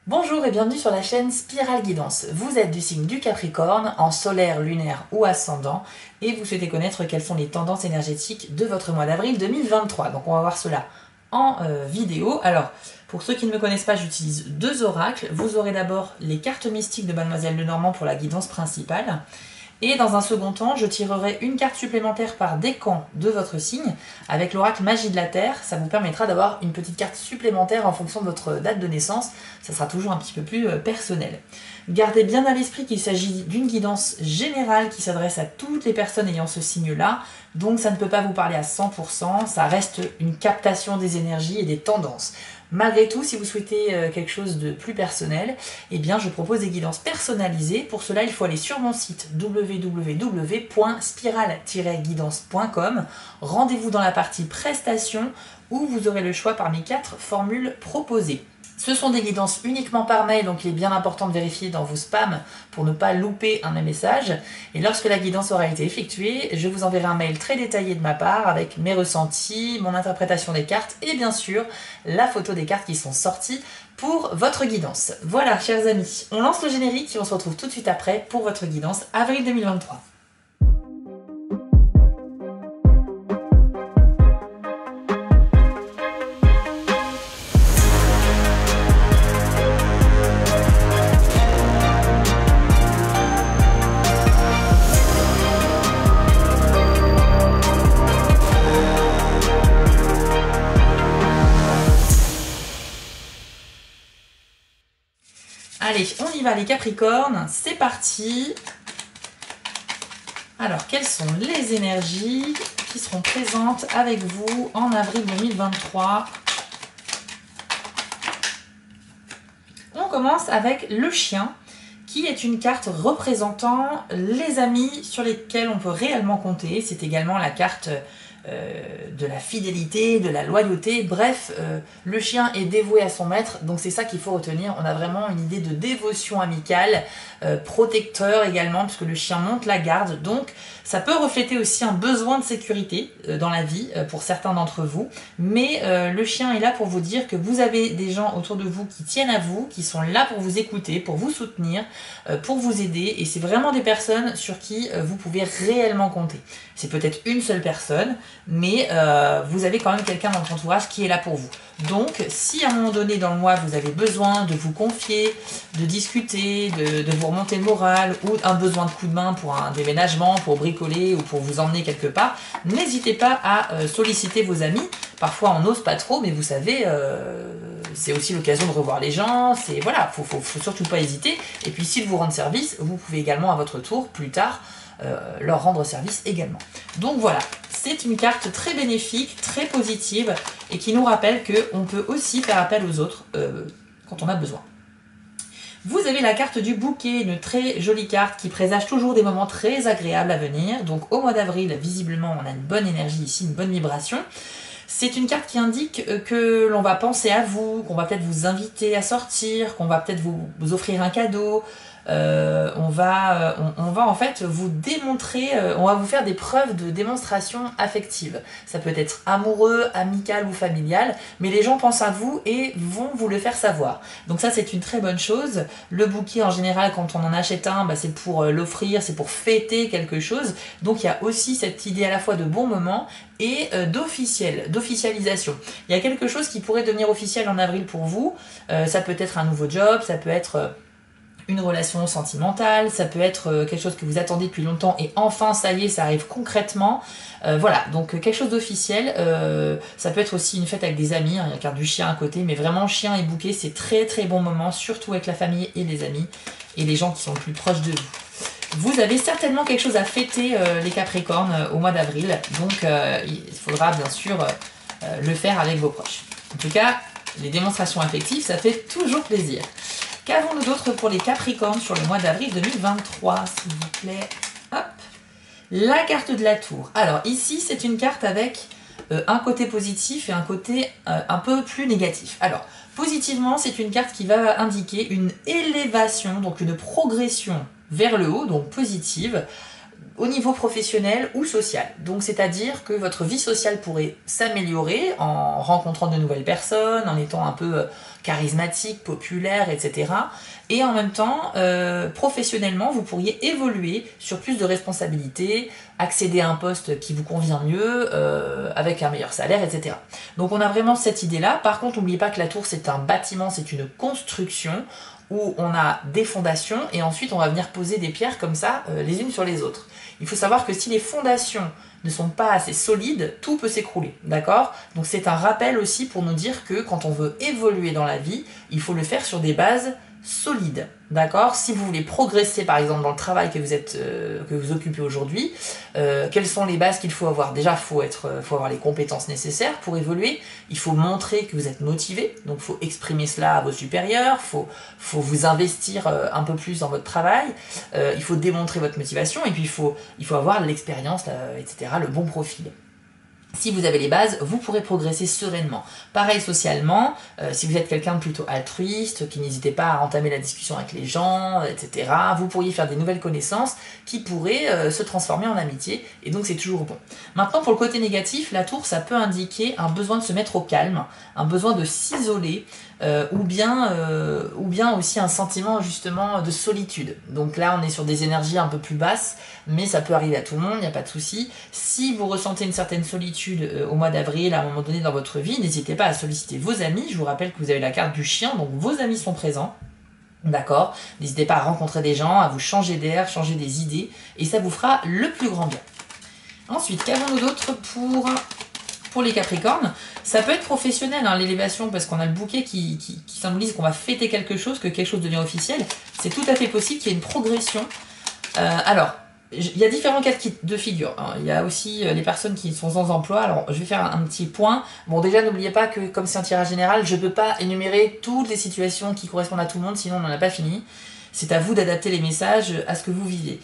Bonjour et bienvenue sur la chaîne Spirale Guidance. Vous êtes du signe du Capricorne, en solaire, lunaire ou ascendant, et vous souhaitez connaître quelles sont les tendances énergétiques de votre mois d'avril 2023. Donc on va voir cela en vidéo. Alors, pour ceux qui ne me connaissent pas, j'utilise deux oracles. Vous aurez d'abord les cartes mystiques de Mademoiselle Lenormand pour la guidance principale. Et dans un second temps, je tirerai une carte supplémentaire par décan de votre signe avec l'oracle Magie de la Terre. Ça vous permettra d'avoir une petite carte supplémentaire en fonction de votre date de naissance. Ça sera toujours un petit peu plus personnel. Gardez bien à l'esprit qu'il s'agit d'une guidance générale qui s'adresse à toutes les personnes ayant ce signe-là. Donc ça ne peut pas vous parler à 100%, ça reste une captation des énergies et des tendances. Malgré tout, si vous souhaitez quelque chose de plus personnel, eh bien je propose des guidances personnalisées. Pour cela, il faut aller sur mon site www.spirale-guidance.com. Rendez-vous dans la partie prestations où vous aurez le choix parmi 4 formules proposées. Ce sont des guidances uniquement par mail, donc il est bien important de vérifier dans vos spams pour ne pas louper un message. Et lorsque la guidance aura été effectuée, je vous enverrai un mail très détaillé de ma part avec mes ressentis, mon interprétation des cartes et bien sûr la photo des cartes qui sont sorties pour votre guidance. Voilà, chers amis, on lance le générique et on se retrouve tout de suite après pour votre guidance avril 2023. Allez, on y va les Capricornes, c'est parti. Alors, quelles sont les énergies qui seront présentes avec vous en avril 2023? On commence avec le chien, qui est une carte représentant les amis sur lesquels on peut réellement compter. C'est également la carte de la fidélité, de la loyauté, bref, le chien est dévoué à son maître, donc c'est ça qu'il faut retenir. On a vraiment une idée de dévotion amicale, protecteur également, puisque le chien monte la garde, donc ça peut refléter aussi un besoin de sécurité dans la vie pour certains d'entre vous, mais le chien est là pour vous dire que vous avez des gens autour de vous qui tiennent à vous, qui sont là pour vous écouter, pour vous soutenir, pour vous aider, et c'est vraiment des personnes sur qui vous pouvez réellement compter. C'est peut-être une seule personne, mais vous avez quand même quelqu'un dans votre entourage qui est là pour vous. Donc, si à un moment donné dans le mois, vous avez besoin de vous confier, de discuter, de vous remonter le moral, ou un besoin de coup de main pour un déménagement, pour bricoler ou pour vous emmener quelque part, n'hésitez pas à solliciter vos amis. Parfois, on n'ose pas trop, mais vous savez, c'est aussi l'occasion de revoir les gens. C'est voilà, faut surtout pas hésiter. Et puis, s'ils vous rendent service, vous pouvez également à votre tour, plus tard, leur rendre service également. Donc voilà, c'est une carte très bénéfique, très positive et qui nous rappelle qu'on peut aussi faire appel aux autres quand on a besoin. Vous avez la carte du bouquet, une très jolie carte qui présage toujours des moments très agréables à venir. Donc au mois d'avril, visiblement, on a une bonne énergie ici, une bonne vibration. C'est une carte qui indique que l'on va penser à vous, qu'on va peut-être vous inviter à sortir, qu'on va peut-être vous offrir un cadeau. On va en fait vous démontrer, on va vous faire des preuves de démonstration affective. Ça peut être amoureux, amical ou familial, mais les gens pensent à vous et vont vous le faire savoir. Donc ça, c'est une très bonne chose. Le bouquet, en général, quand on en achète un, c'est pour l'offrir, c'est pour fêter quelque chose. Donc il y a aussi cette idée à la fois de bon moment et d'officialisation. Il y a quelque chose qui pourrait devenir officiel en avril pour vous. Ça peut être un nouveau job, ça peut être une relation sentimentale, ça peut être quelque chose que vous attendez depuis longtemps et enfin ça y est, ça arrive concrètement. Voilà, donc quelque chose d'officiel. Ça peut être aussi une fête avec des amis, il y a carte du chien à côté, mais vraiment chien et bouquet, c'est très très bon moment, surtout avec la famille et les amis et les gens qui sont le plus proches de vous. Vous avez certainement quelque chose à fêter les Capricornes au mois d'avril, donc il faudra bien sûr le faire avec vos proches. En tout cas, les démonstrations affectives, ça fait toujours plaisir. Qu'avons-nous d'autre pour les Capricornes sur le mois d'avril 2023, s'il vous plaît? Hop, la carte de la tour. Alors ici, c'est une carte avec un côté positif et un côté un peu plus négatif. Alors, positivement, c'est une carte qui va indiquer une élévation, donc une progression vers le haut, donc positive, au niveau professionnel ou social. Donc c'est-à-dire que votre vie sociale pourrait s'améliorer en rencontrant de nouvelles personnes, en étant un peu charismatique, populaire, etc. Et en même temps, professionnellement, vous pourriez évoluer sur plus de responsabilités, accéder à un poste qui vous convient mieux, avec un meilleur salaire, etc. Donc on a vraiment cette idée-là. Par contre, n'oubliez pas que la tour, c'est un bâtiment, c'est une construction où on a des fondations et ensuite on va venir poser des pierres comme ça, les unes sur les autres. Il faut savoir que si les fondations ne sont pas assez solides, tout peut s'écrouler, d'accord? Donc c'est un rappel aussi pour nous dire que quand on veut évoluer dans la vie, il faut le faire sur des bases solides, d'accord? Si vous voulez progresser par exemple dans le travail que vous occupez aujourd'hui, quelles sont les bases qu'il faut avoir? Déjà, il faut avoir les compétences nécessaires pour évoluer, il faut montrer que vous êtes motivé, donc il faut exprimer cela à vos supérieurs, faut vous investir un peu plus dans votre travail, il faut démontrer votre motivation, et puis il faut avoir l'expérience, etc., le bon profil. Si vous avez les bases, vous pourrez progresser sereinement. Pareil socialement, si vous êtes quelqu'un de plutôt altruiste, qui n'hésitez pas à entamer la discussion avec les gens, etc., vous pourriez faire des nouvelles connaissances qui pourraient se transformer en amitié, et donc c'est toujours bon. Maintenant, pour le côté négatif, la tour, ça peut indiquer un besoin de se mettre au calme, un besoin de s'isoler, ou bien aussi un sentiment justement de solitude. Donc là, on est sur des énergies un peu plus basses, mais ça peut arriver à tout le monde, il n'y a pas de souci. Si vous ressentez une certaine solitude au mois d'avril, à un moment donné dans votre vie, n'hésitez pas à solliciter vos amis. Je vous rappelle que vous avez la carte du chien, donc vos amis sont présents. D'accord? N'hésitez pas à rencontrer des gens, à vous changer d'air, changer des idées, et ça vous fera le plus grand bien. Ensuite, qu'avons-nous d'autre pour les Capricornes? Ça peut être professionnel, hein, l'élévation, parce qu'on a le bouquet qui symbolise qu'on va fêter quelque chose, que quelque chose devient officiel. C'est tout à fait possible qu'il y ait une progression. Alors, il y a différents cas de figure, hein. Il y a aussi les personnes qui sont sans emploi. Alors, je vais faire un petit point. Bon, déjà, n'oubliez pas que comme c'est un tirage général, je ne peux pas énumérer toutes les situations qui correspondent à tout le monde, sinon on n'en a pas fini. C'est à vous d'adapter les messages à ce que vous vivez.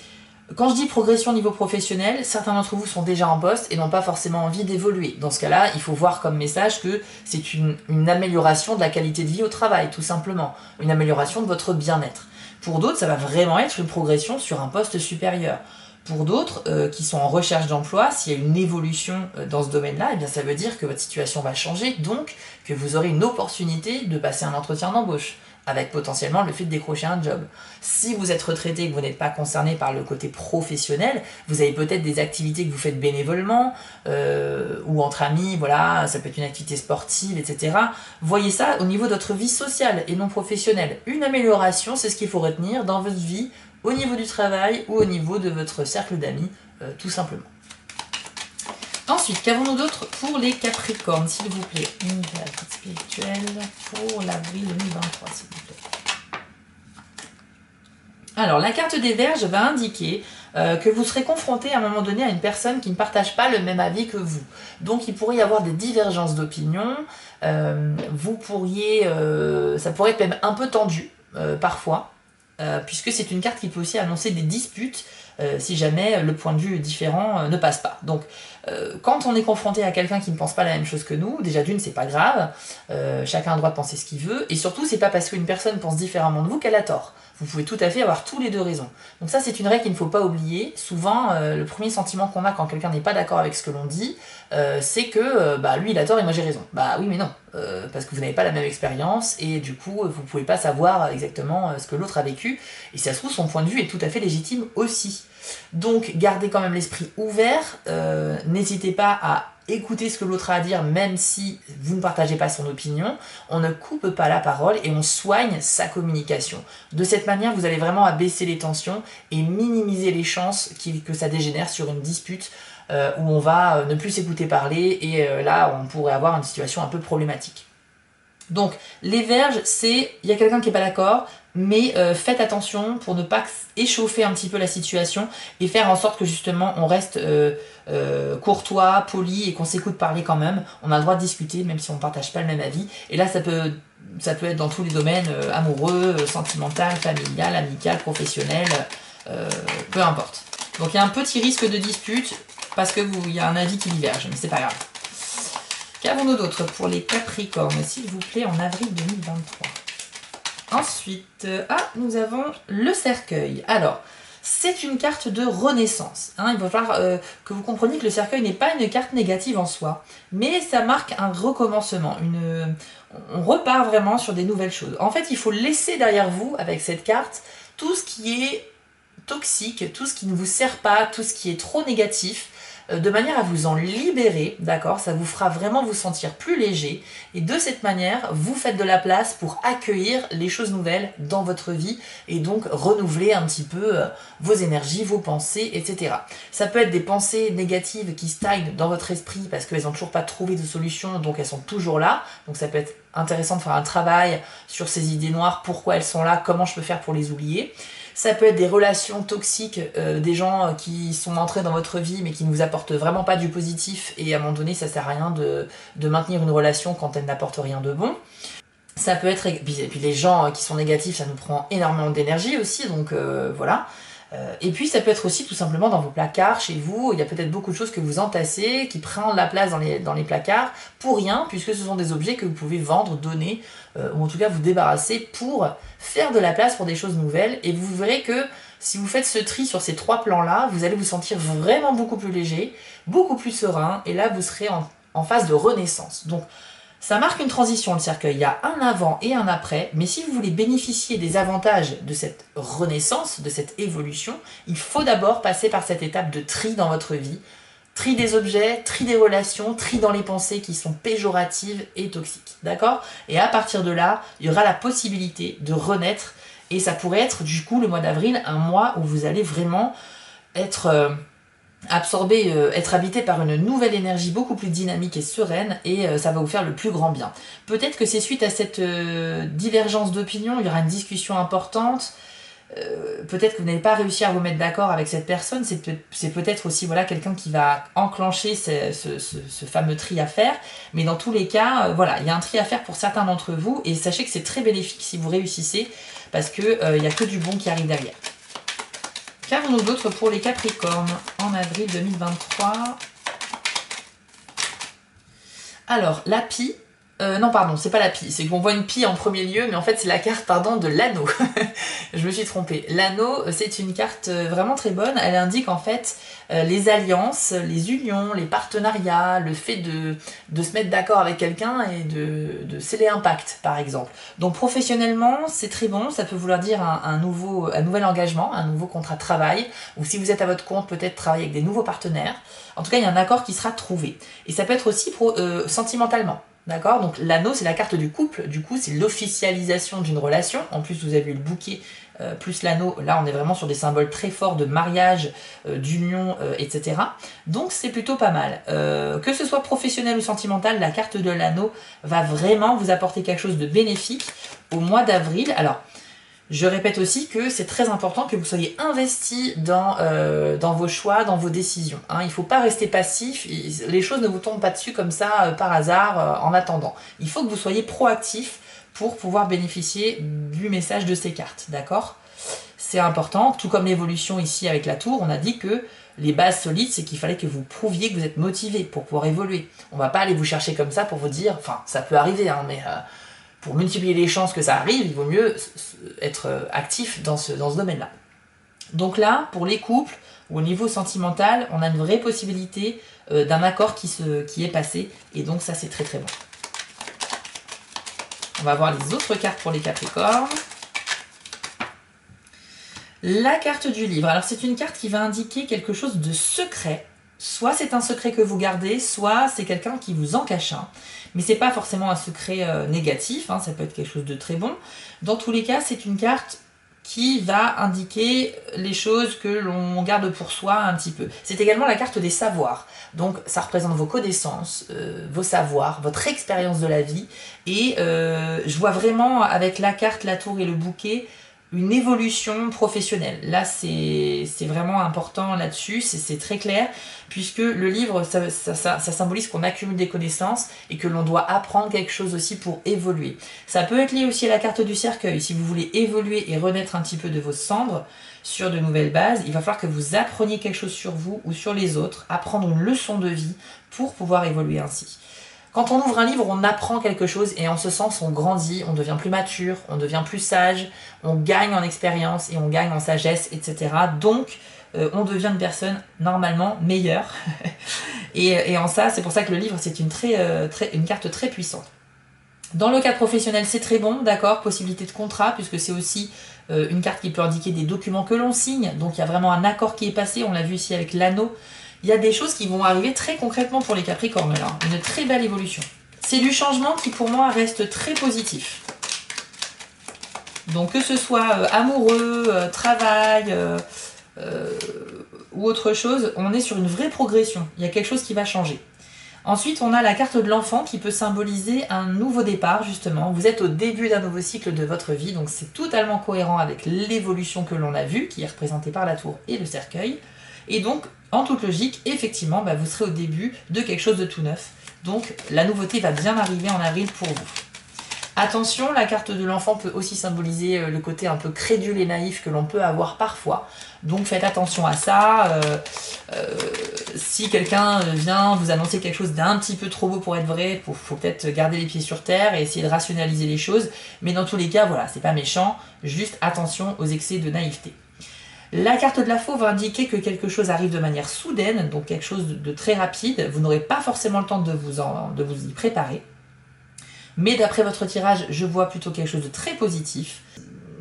Quand je dis progression au niveau professionnel, certains d'entre vous sont déjà en poste et n'ont pas forcément envie d'évoluer. Dans ce cas-là, il faut voir comme message que c'est une amélioration de la qualité de vie au travail, tout simplement. Une amélioration de votre bien-être. Pour d'autres, ça va vraiment être une progression sur un poste supérieur. Pour d'autres qui sont en recherche d'emploi, s'il y a une évolution dans ce domaine-là, eh bien ça veut dire que votre situation va changer, donc que vous aurez une opportunité de passer un entretien d'embauche, avec potentiellement le fait de décrocher un job. Si vous êtes retraité et que vous n'êtes pas concerné par le côté professionnel, vous avez peut-être des activités que vous faites bénévolement, ou entre amis, voilà, ça peut être une activité sportive, etc. Voyez ça au niveau de votre vie sociale et non professionnelle. Une amélioration, c'est ce qu'il faut retenir dans votre vie, au niveau du travail ou au niveau de votre cercle d'amis, tout simplement. Ensuite, qu'avons-nous d'autre pour les Capricornes, s'il vous plaît? Une carte spirituelle pour l'avril 2023, s'il vous plaît. Alors, la carte des Vierges va indiquer que vous serez confronté à un moment donné à une personne qui ne partage pas le même avis que vous. Donc, il pourrait y avoir des divergences d'opinion. Vous pourriez, ça pourrait être même un peu tendu, parfois, puisque c'est une carte qui peut aussi annoncer des disputes si jamais le point de vue différent ne passe pas. Donc, quand on est confronté à quelqu'un qui ne pense pas la même chose que nous, déjà d'une, c'est pas grave, chacun a le droit de penser ce qu'il veut, et surtout, c'est pas parce qu'une personne pense différemment de vous qu'elle a tort. Vous pouvez tout à fait avoir tous les deux raisons. Donc ça, c'est une règle qu'il ne faut pas oublier. Souvent, le premier sentiment qu'on a quand quelqu'un n'est pas d'accord avec ce que l'on dit, c'est que lui, il a tort et moi j'ai raison. Bah oui, mais non, parce que vous n'avez pas la même expérience, et du coup, vous ne pouvez pas savoir exactement ce que l'autre a vécu, et si ça se trouve, son point de vue est tout à fait légitime aussi. Donc, gardez quand même l'esprit ouvert, n'hésitez pas à écouter ce que l'autre a à dire, même si vous ne partagez pas son opinion. On ne coupe pas la parole et on soigne sa communication. De cette manière, vous allez vraiment abaisser les tensions et minimiser les chances que ça dégénère sur une dispute où on va ne plus s'écouter parler, et là, on pourrait avoir une situation un peu problématique. Donc, les Vierges, il y a quelqu'un qui n'est pas d'accord, mais faites attention pour ne pas échauffer un petit peu la situation et faire en sorte que justement on reste courtois, poli, et qu'on s'écoute parler quand même. On a le droit de discuter même si on ne partage pas le même avis. Et là, ça peut être dans tous les domaines, amoureux, sentimental, familial, amical, professionnel, peu importe. Donc il y a un petit risque de dispute parce qu'il y a un avis qui diverge, mais c'est pas grave. Qu'avons-nous d'autre pour les Capricornes, s'il vous plaît, en avril 2023? Ensuite, nous avons le cercueil. Alors, C'est une carte de renaissance. Hein. Il va falloir que vous compreniez que le cercueil n'est pas une carte négative en soi, mais ça marque un recommencement. On repart vraiment sur des nouvelles choses. En fait, il faut laisser derrière vous, avec cette carte, tout ce qui est toxique, tout ce qui ne vous sert pas, tout ce qui est trop négatif, de manière à vous en libérer, d'accord? Ça vous fera vraiment vous sentir plus léger, et de cette manière, vous faites de la place pour accueillir les choses nouvelles dans votre vie, et donc renouveler un petit peu vos énergies, vos pensées, etc. Ça peut être des pensées négatives qui stagnent dans votre esprit, parce qu'elles n'ont toujours pas trouvé de solution, donc elles sont toujours là, donc ça peut être intéressant de faire un travail sur ces idées noires, pourquoi elles sont là, comment je peux faire pour les oublier. Ça peut être des relations toxiques, des gens qui sont entrés dans votre vie mais qui ne vous apportent vraiment pas du positif, et à un moment donné ça sert à rien de maintenir une relation quand elle n'apporte rien de bon. Ça peut être, et puis les gens qui sont négatifs, ça nous prend énormément d'énergie aussi, donc voilà. Et puis ça peut être aussi tout simplement dans vos placards, chez vous, il y a peut-être beaucoup de choses que vous entassez, qui prennent la place dans les placards, pour rien, puisque ce sont des objets que vous pouvez vendre, donner, ou en tout cas vous débarrasser pour faire de la place pour des choses nouvelles, et vous verrez que si vous faites ce tri sur ces 3 plans-là, vous allez vous sentir vraiment beaucoup plus léger, beaucoup plus serein, et là vous serez en phase de renaissance. Donc ça marque une transition, le cercueil. Il y a un avant et un après, mais si vous voulez bénéficier des avantages de cette renaissance, de cette évolution, il faut d'abord passer par cette étape de tri dans votre vie. Tri des objets, tri des relations, tri dans les pensées qui sont péjoratives et toxiques. D'accord? Et à partir de là, il y aura la possibilité de renaître, et ça pourrait être du coup le mois d'avril, un mois où vous allez vraiment être absorber, être habité par une nouvelle énergie beaucoup plus dynamique et sereine, et ça va vous faire le plus grand bien. Peut-être que c'est suite à cette divergence d'opinion, il y aura une discussion importante, peut-être que vous n'allez pas réussi à vous mettre d'accord avec cette personne, c'est peut-être aussi voilà, quelqu'un qui va enclencher ce fameux tri à faire, mais dans tous les cas, voilà, il y a un tri à faire pour certains d'entre vous, et sachez que c'est très bénéfique si vous réussissez, parce qu'il n'y a que du bon qui arrive derrière. Qu'avons-nous d'autre pour les Capricornes en avril 2023? Alors, la pie. Non, pardon, c'est pas la pie. C'est qu'on voit une pie en premier lieu, mais en fait, c'est la carte, pardon, de l'anneau. Je me suis trompée. L'anneau, c'est une carte vraiment très bonne. Elle indique en fait les alliances, les unions, les partenariats, le fait de se mettre d'accord avec quelqu'un et de sceller un pacte, par exemple. Donc, professionnellement, c'est très bon. Ça peut vouloir dire un nouvel engagement, un nouveau contrat de travail. Ou si vous êtes à votre compte, peut-être travailler avec des nouveaux partenaires. En tout cas, il y a un accord qui sera trouvé. Et ça peut être aussi sentimentalement. D'accord? Donc l'anneau, c'est la carte du couple, du coup c'est l'officialisation d'une relation. En plus vous avez eu le bouquet plus l'anneau, là on est vraiment sur des symboles très forts de mariage, d'union, etc. Donc c'est plutôt pas mal. Que ce soit professionnel ou sentimental, la carte de l'anneau va vraiment vous apporter quelque chose de bénéfique au mois d'avril. Alors, je répète aussi que c'est très important que vous soyez investi dans vos choix, dans vos décisions. Hein. Il ne faut pas rester passif, les choses ne vous tombent pas dessus comme ça par hasard en attendant. Il faut que vous soyez proactif pour pouvoir bénéficier du message de ces cartes, d'accord? C'est important, tout comme l'évolution ici avec la tour, on a dit que les bases solides, c'est qu'il fallait que vous prouviez que vous êtes motivé pour pouvoir évoluer. On ne va pas aller vous chercher comme ça pour vous dire, enfin ça peut arriver, hein, mais... pour multiplier les chances que ça arrive, il vaut mieux être actif dans ce domaine-là. Donc là, pour les couples, ou au niveau sentimental, on a une vraie possibilité d'un accord qui est passé, et donc ça c'est très très bon. On va voir les autres cartes pour les Capricornes. La carte du livre. Alors c'est une carte qui va indiquer quelque chose de secret. Soit c'est un secret que vous gardez, soit c'est quelqu'un qui vous en cache un. Mais c'est pas forcément un secret négatif, hein, ça peut être quelque chose de très bon. Dans tous les cas, c'est une carte qui va indiquer les choses que l'on garde pour soi un petit peu. C'est également la carte des savoirs. Donc ça représente vos connaissances, vos savoirs, votre expérience de la vie. Et je vois vraiment avec la carte, la tour et le bouquet, une évolution professionnelle. Là, c'est vraiment important là-dessus, c'est très clair, puisque le livre, ça symbolise qu'on accumule des connaissances et que l'on doit apprendre quelque chose aussi pour évoluer. Ça peut être lié aussi à la carte du cercueil. Si vous voulez évoluer et renaître un petit peu de vos cendres sur de nouvelles bases, il va falloir que vous appreniez quelque chose sur vous ou sur les autres, apprendre une leçon de vie pour pouvoir évoluer ainsi. Quand on ouvre un livre, on apprend quelque chose et en ce sens, on grandit, on devient plus mature, on devient plus sage, on gagne en expérience et on gagne en sagesse, etc. Donc, on devient une personne normalement meilleure. et en ça, c'est pour ça que le livre, c'est une carte très puissante. Dans le cadre professionnel, c'est très bon, d'accord, possibilité de contrat, puisque c'est aussi une carte qui peut indiquer des documents que l'on signe. Donc, il y a vraiment un accord qui est passé, on l'a vu ici avec l'anneau. Il y a des choses qui vont arriver très concrètement pour les Capricornes là. Une très belle évolution. C'est du changement qui pour moi reste très positif. Donc que ce soit amoureux, travail ou autre chose, on est sur une vraie progression. Il y a quelque chose qui va changer. Ensuite, on a la carte de l'enfant qui peut symboliser un nouveau départ justement. Vous êtes au début d'un nouveau cycle de votre vie, donc c'est totalement cohérent avec l'évolution que l'on a vue, qui est représentée par la tour et le cercueil. Et donc, en toute logique, effectivement, vous serez au début de quelque chose de tout neuf. Donc, la nouveauté va bien arriver en avril pour vous. Attention, la carte de l'enfant peut aussi symboliser le côté un peu crédule et naïf que l'on peut avoir parfois. Donc, faites attention à ça. Si quelqu'un vient vous annoncer quelque chose d'un petit peu trop beau pour être vrai, il faut peut-être garder les pieds sur terre et essayer de rationaliser les choses. Mais dans tous les cas, voilà, c'est pas méchant. Juste attention aux excès de naïveté. La carte de la faux va indiquer que quelque chose arrive de manière soudaine, donc quelque chose de très rapide. Vous n'aurez pas forcément le temps de vous y préparer. Mais d'après votre tirage, je vois plutôt quelque chose de très positif.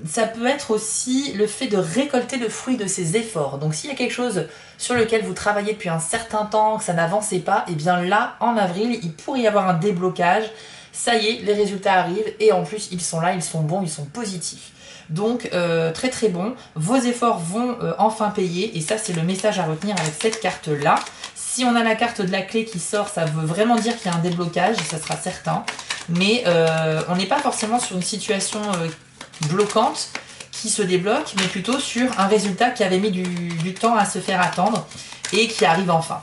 Ça peut être aussi le fait de récolter le fruit de ses efforts. Donc s'il y a quelque chose sur lequel vous travaillez depuis un certain temps, que ça n'avançait pas, et bien là, en avril, il pourrait y avoir un déblocage. Ça y est, les résultats arrivent et en plus, ils sont là, ils sont bons, ils sont positifs. Donc très très bon, vos efforts vont enfin payer et ça c'est le message à retenir avec cette carte là. Si on a la carte de la clé qui sort, ça veut vraiment dire qu'il y a un déblocage, ça sera certain. Mais on n'est pas forcément sur une situation bloquante qui se débloque, mais plutôt sur un résultat qui avait mis du temps à se faire attendre et qui arrive enfin.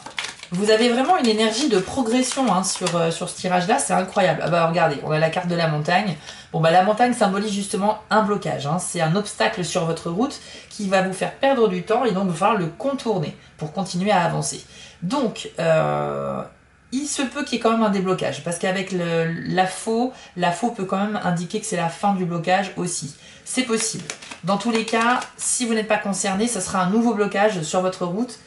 Vous avez vraiment une énergie de progression hein, sur ce tirage-là, c'est incroyable. Ah bah regardez, on a la carte de la montagne. Bon bah la montagne symbolise justement un blocage, hein. C'est un obstacle sur votre route qui va vous faire perdre du temps et donc il va falloir le contourner pour continuer à avancer. Donc, il se peut qu'il y ait quand même un déblocage parce qu'avec la faux peut quand même indiquer que c'est la fin du blocage aussi. C'est possible. Dans tous les cas, si vous n'êtes pas concerné, ce sera un nouveau blocage sur votre route.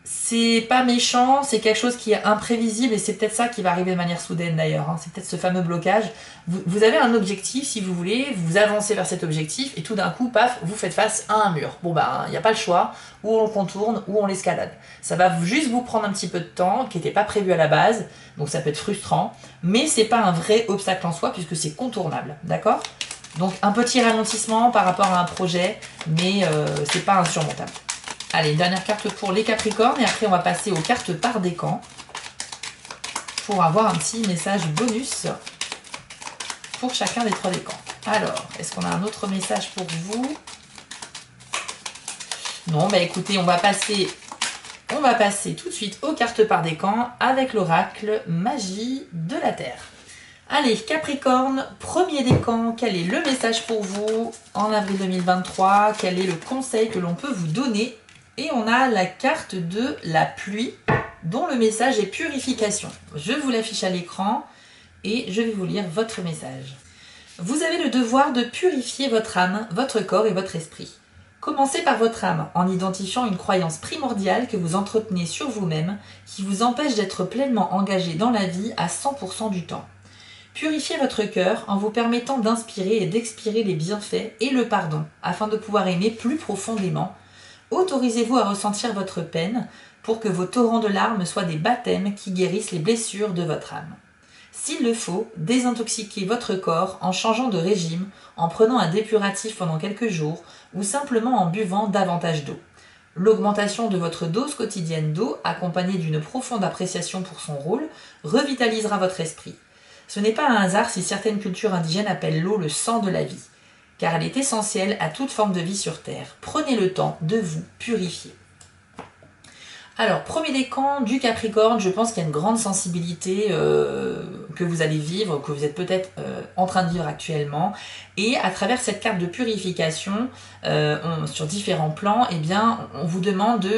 C'est pas méchant, c'est quelque chose qui est imprévisible et c'est peut-être ça qui va arriver de manière soudaine d'ailleurs. Hein. C'est peut-être ce fameux blocage. Vous avez un objectif si vous voulez, vous avancez vers cet objectif et tout d'un coup, paf, vous faites face à un mur. Bon ben, il n'y a pas le choix, ou on le contourne ou on l'escalade. Ça va juste vous prendre un petit peu de temps qui n'était pas prévu à la base, donc ça peut être frustrant, mais c'est pas un vrai obstacle en soi puisque c'est contournable, d'accord? Donc un petit ralentissement par rapport à un projet, mais c'est pas insurmontable. Allez, une dernière carte pour les Capricornes et après on va passer aux cartes par décan pour avoir un petit message bonus pour chacun des 3 décans. Alors, est-ce qu'on a un autre message pour vous? Non, bah écoutez, on va passer tout de suite aux cartes par décan avec l'oracle Magie de la Terre. Allez, Capricorne, premier décan, quel est le message pour vous en avril 2023? Quel est le conseil que l'on peut vous donner? Et on a la carte de la pluie, dont le message est purification. Je vous l'affiche à l'écran et je vais vous lire votre message. Vous avez le devoir de purifier votre âme, votre corps et votre esprit. Commencez par votre âme en identifiant une croyance primordiale que vous entretenez sur vous-même qui vous empêche d'être pleinement engagé dans la vie à 100% du temps. Purifiez votre cœur en vous permettant d'inspirer et d'expirer les bienfaits et le pardon afin de pouvoir aimer plus profondément. Autorisez-vous à ressentir votre peine pour que vos torrents de larmes soient des baptêmes qui guérissent les blessures de votre âme. S'il le faut, désintoxiquez votre corps en changeant de régime, en prenant un dépuratif pendant quelques jours ou simplement en buvant davantage d'eau. L'augmentation de votre dose quotidienne d'eau, accompagnée d'une profonde appréciation pour son rôle, revitalisera votre esprit. Ce n'est pas un hasard si certaines cultures indigènes appellent l'eau le sang de la vie, car elle est essentielle à toute forme de vie sur Terre. Prenez le temps de vous purifier. Alors, premier décan du Capricorne, je pense qu'il y a une grande sensibilité que vous allez vivre, que vous êtes peut-être en train de vivre actuellement. Et à travers cette carte de purification, sur différents plans, eh bien, on vous demande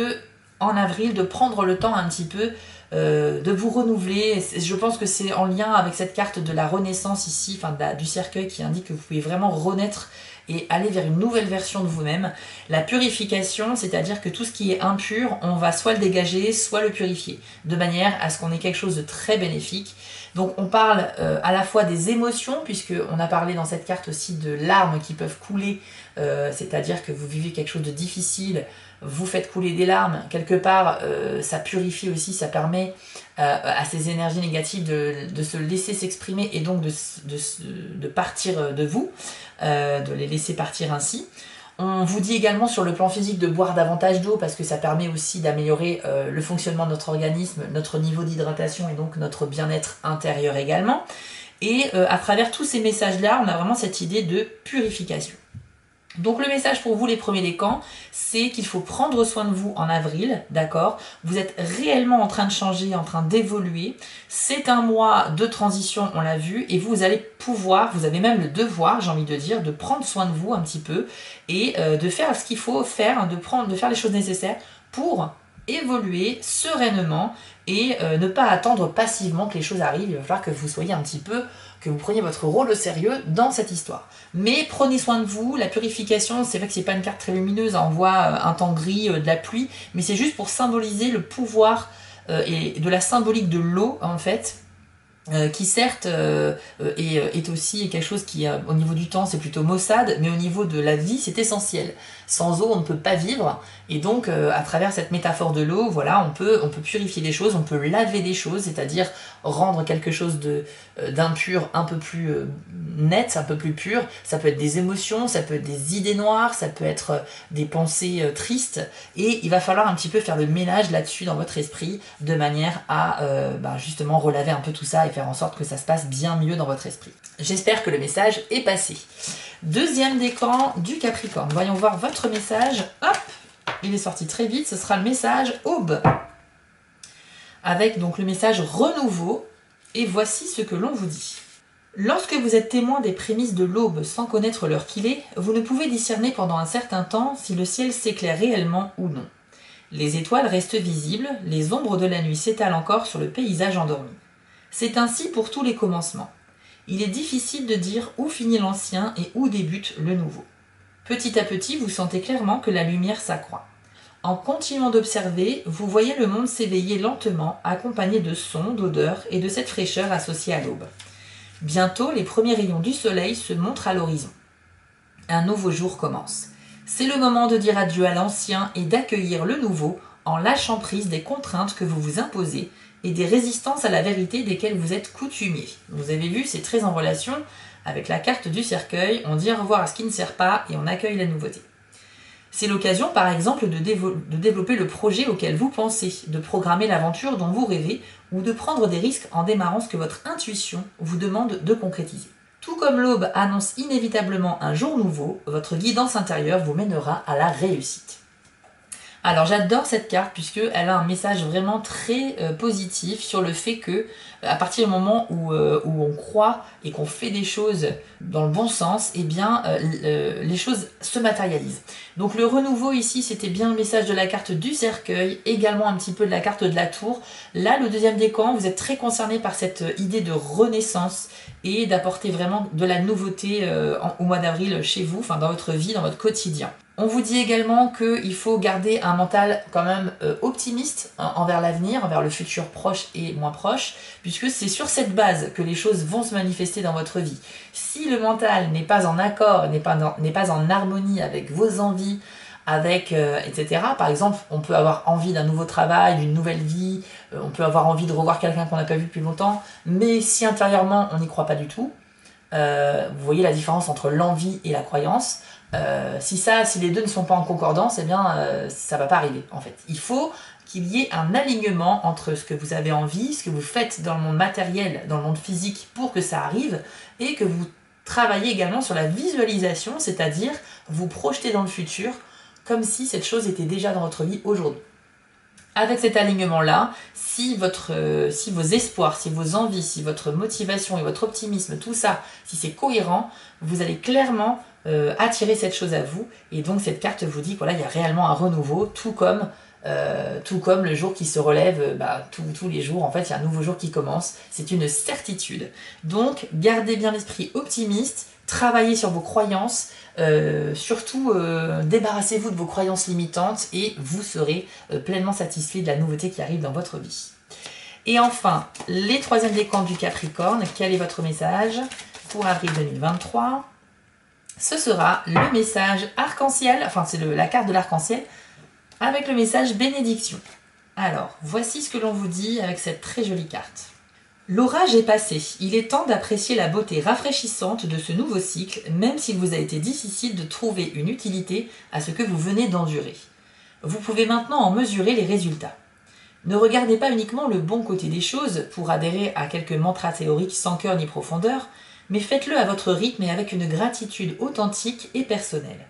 en avril de prendre le temps un petit peu de vous renouveler. Je pense que c'est en lien avec cette carte de la renaissance ici, enfin du cercueil qui indique que vous pouvez vraiment renaître et aller vers une nouvelle version de vous-même. La purification, c'est-à-dire que tout ce qui est impur, on va soit le dégager, soit le purifier, de manière à ce qu'on ait quelque chose de très bénéfique. Donc on parle à la fois des émotions, puisqu'on a parlé dans cette carte aussi de larmes qui peuvent couler, c'est-à-dire que vous vivez quelque chose de difficile, vous faites couler des larmes, quelque part ça purifie aussi, ça permet à ces énergies négatives de se laisser s'exprimer et donc de partir de vous, de les laisser partir ainsi. On vous dit également sur le plan physique de boire davantage d'eau parce que ça permet aussi d'améliorer le fonctionnement de notre organisme, notre niveau d'hydratation et donc notre bien-être intérieur également. Et à travers tous ces messages-là, on a vraiment cette idée de purification. Donc le message pour vous les premiers décans, c'est qu'il faut prendre soin de vous en avril, d'accord? Vous êtes réellement en train de changer, en train d'évoluer. C'est un mois de transition, on l'a vu, et vous allez pouvoir, vous avez même le devoir, j'ai envie de dire, de prendre soin de vous un petit peu et de faire ce qu'il faut faire, de faire les choses nécessaires pour évoluer sereinement et ne pas attendre passivement que les choses arrivent. Il va falloir que vous soyez un petit peu, que vous preniez votre rôle au sérieux dans cette histoire. Mais prenez soin de vous, la purification, c'est vrai que c'est pas une carte très lumineuse, on voit un temps gris, de la pluie, mais c'est juste pour symboliser le pouvoir et de la symbolique de l'eau en fait, qui certes est aussi quelque chose qui, au niveau du temps, c'est plutôt maussade, mais au niveau de la vie, c'est essentiel. Sans eau, on ne peut pas vivre, et donc à travers cette métaphore de l'eau, voilà, on peut purifier des choses, on peut laver des choses, c'est-à-dire rendre quelque chose d'impur un peu plus net, un peu plus pur. Ça peut être des émotions, ça peut être des idées noires, ça peut être des pensées tristes, et il va falloir un petit peu faire le ménage là-dessus dans votre esprit, de manière à justement relaver un peu tout ça et faire en sorte que ça se passe bien mieux dans votre esprit. J'espère que le message est passé. Deuxième décan du Capricorne. Voyons voir votre message. Hop, il est sorti très vite. Ce sera le message Aube. Avec donc le message Renouveau. Et voici ce que l'on vous dit. Lorsque vous êtes témoin des prémices de l'aube sans connaître l'heure qu'il est, vous ne pouvez discerner pendant un certain temps si le ciel s'éclaire réellement ou non. Les étoiles restent visibles, les ombres de la nuit s'étalent encore sur le paysage endormi. C'est ainsi pour tous les commencements. Il est difficile de dire où finit l'ancien et où débute le nouveau. Petit à petit, vous sentez clairement que la lumière s'accroît. En continuant d'observer, vous voyez le monde s'éveiller lentement, accompagné de sons, d'odeurs et de cette fraîcheur associée à l'aube. Bientôt, les premiers rayons du soleil se montrent à l'horizon. Un nouveau jour commence. C'est le moment de dire adieu à l'ancien et d'accueillir le nouveau en lâchant prise des contraintes que vous vous imposez et des résistances à la vérité desquelles vous êtes coutumier. Vous avez vu, c'est très en relation avec la carte du cercueil. On dit au revoir à ce qui ne sert pas et on accueille la nouveauté. C'est l'occasion, par exemple, de développer le projet auquel vous pensez, de programmer l'aventure dont vous rêvez ou de prendre des risques en démarrant ce que votre intuition vous demande de concrétiser. Tout comme l'aube annonce inévitablement un jour nouveau, votre guidance intérieure vous mènera à la réussite. Alors j'adore cette carte puisqu'elle a un message vraiment très positif sur le fait que à partir du moment où on croit et qu'on fait des choses dans le bon sens, eh bien les choses se matérialisent. Donc le renouveau ici, c'était bien le message de la carte du cercueil, également un petit peu de la carte de la tour. Là, le deuxième décan, vous êtes très concerné par cette idée de renaissance et d'apporter vraiment de la nouveauté au mois d'avril chez vous, enfin dans votre vie, dans votre quotidien. On vous dit également qu'il faut garder un mental quand même optimiste envers l'avenir, envers le futur proche et moins proche, puisque c'est sur cette base que les choses vont se manifester dans votre vie. Si le mental n'est pas en accord, n'est pas en harmonie avec vos envies, etc. Par exemple, on peut avoir envie d'un nouveau travail, d'une nouvelle vie, on peut avoir envie de revoir quelqu'un qu'on n'a pas vu depuis longtemps, mais si intérieurement on n'y croit pas du tout, vous voyez la différence entre l'envie et la croyance. Si les deux ne sont pas en concordance, eh bien ça va pas arriver en fait. Il faut qu'il y ait un alignement entre ce que vous avez envie, ce que vous faites dans le monde matériel, dans le monde physique pour que ça arrive, et que vous travaillez également sur la visualisation, c'est-à-dire vous projeter dans le futur comme si cette chose était déjà dans votre vie aujourd'hui. Avec cet alignement-là, si vos espoirs, si vos envies, si votre motivation et votre optimisme, tout ça, si c'est cohérent, vous allez clairement attirer cette chose à vous. Et donc cette carte vous dit qu'il y a réellement un renouveau, tout comme tout comme le jour qui se relève, tous les jours, en fait, il y a un nouveau jour qui commence. C'est une certitude. Donc, gardez bien l'esprit optimiste, travaillez sur vos croyances, surtout débarrassez-vous de vos croyances limitantes et vous serez pleinement satisfait de la nouveauté qui arrive dans votre vie. Et enfin, les troisièmes décans du Capricorne, quel est votre message pour avril 2023? Ce sera le message arc-en-ciel, enfin c'est la carte de l'arc-en-ciel, avec le message bénédiction. Alors, voici ce que l'on vous dit avec cette très jolie carte. L'orage est passé, il est temps d'apprécier la beauté rafraîchissante de ce nouveau cycle, même s'il vous a été difficile de trouver une utilité à ce que vous venez d'endurer. Vous pouvez maintenant en mesurer les résultats. Ne regardez pas uniquement le bon côté des choses pour adhérer à quelques mantras théoriques sans cœur ni profondeur, mais faites-le à votre rythme et avec une gratitude authentique et personnelle.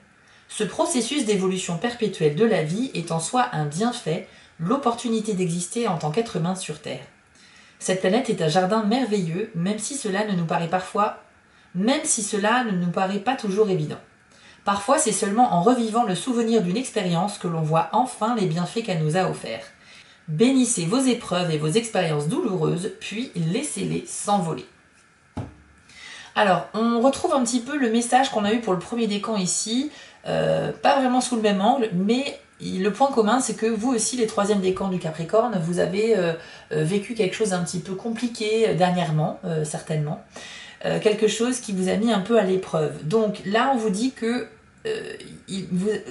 Ce processus d'évolution perpétuelle de la vie est en soi un bienfait, l'opportunité d'exister en tant qu'être humain sur Terre. Cette planète est un jardin merveilleux, même si cela ne nous paraît pas toujours évident. Parfois, c'est seulement en revivant le souvenir d'une expérience que l'on voit enfin les bienfaits qu'elle nous a offerts. Bénissez vos épreuves et vos expériences douloureuses, puis laissez-les s'envoler. Alors, on retrouve un petit peu le message qu'on a eu pour le premier décan ici, pas vraiment sous le même angle, mais le point commun, c'est que vous aussi, les troisièmes décans du Capricorne, vous avez vécu quelque chose un petit peu compliqué dernièrement, certainement. Quelque chose qui vous a mis un peu à l'épreuve. Donc là, on vous dit que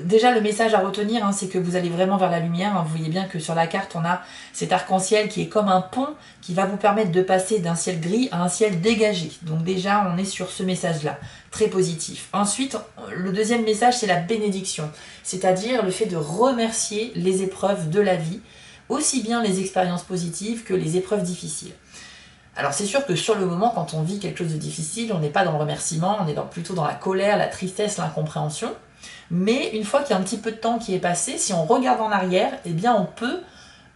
déjà le message à retenir, c'est que vous allez vraiment vers la lumière. Vous voyez bien que sur la carte on a cet arc-en-ciel qui est comme un pont qui va vous permettre de passer d'un ciel gris à un ciel dégagé. Donc déjà on est sur ce message là, très positif. Ensuite le deuxième message, c'est la bénédiction, c'est-à-dire le fait de remercier les épreuves de la vie, aussi bien les expériences positives que les épreuves difficiles. Alors c'est sûr que sur le moment, quand on vit quelque chose de difficile, on n'est pas dans le remerciement, on est plutôt dans la colère, la tristesse, l'incompréhension. Mais une fois qu'il y a un petit peu de temps qui est passé, si on regarde en arrière, eh bien on peut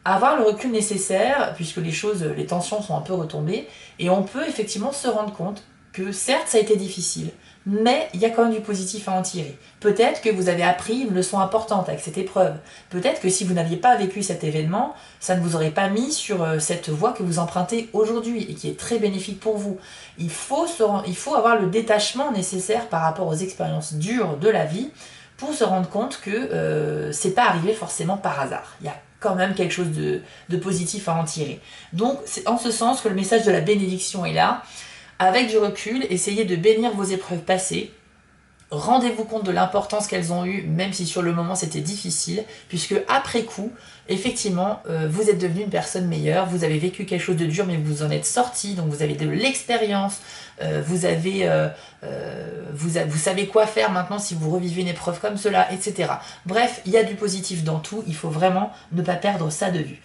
avoir le recul nécessaire, puisque les tensions sont un peu retombées, et on peut effectivement se rendre compte que certes ça a été difficile, mais il y a quand même du positif à en tirer. Peut-être que vous avez appris une leçon importante avec cette épreuve. Peut-être que si vous n'aviez pas vécu cet événement, ça ne vous aurait pas mis sur cette voie que vous empruntez aujourd'hui et qui est très bénéfique pour vous. Il faut avoir le détachement nécessaire par rapport aux expériences dures de la vie pour se rendre compte que c'est pas arrivé forcément par hasard. Il y a quand même quelque chose de positif à en tirer. Donc c'est en ce sens que le message de la bénédiction est là. Avec du recul, essayez de bénir vos épreuves passées. Rendez-vous compte de l'importance qu'elles ont eue, même si sur le moment c'était difficile, puisque après coup, effectivement, vous êtes devenu une personne meilleure, vous avez vécu quelque chose de dur, mais vous en êtes sorti, donc vous avez de l'expérience, vous savez quoi faire maintenant si vous revivez une épreuve comme cela, etc. Bref, il y a du positif dans tout, il faut vraiment ne pas perdre ça de vue.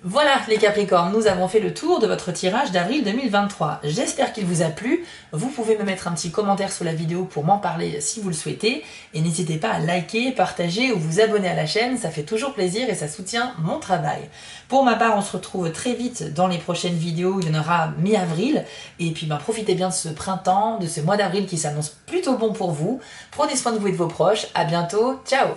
Voilà les Capricornes, nous avons fait le tour de votre tirage d'avril 2023. J'espère qu'il vous a plu. Vous pouvez me mettre un petit commentaire sous la vidéo pour m'en parler si vous le souhaitez. Et n'hésitez pas à liker, partager ou vous abonner à la chaîne, ça fait toujours plaisir et ça soutient mon travail. Pour ma part, on se retrouve très vite dans les prochaines vidéos, il y en aura mi-avril. Et puis profitez bien de ce printemps, de ce mois d'avril qui s'annonce plutôt bon pour vous. Prenez soin de vous et de vos proches, à bientôt, ciao!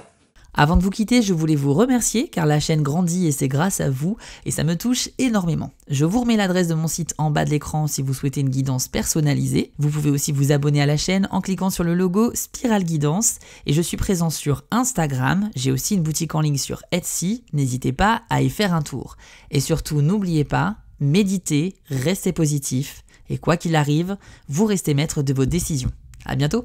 Avant de vous quitter, je voulais vous remercier car la chaîne grandit et c'est grâce à vous et ça me touche énormément. Je vous remets l'adresse de mon site en bas de l'écran si vous souhaitez une guidance personnalisée. Vous pouvez aussi vous abonner à la chaîne en cliquant sur le logo Spiral Guidance et je suis présent sur Instagram. J'ai aussi une boutique en ligne sur Etsy. N'hésitez pas à y faire un tour. Et surtout, n'oubliez pas, méditez, restez positif et quoi qu'il arrive, vous restez maître de vos décisions. À bientôt!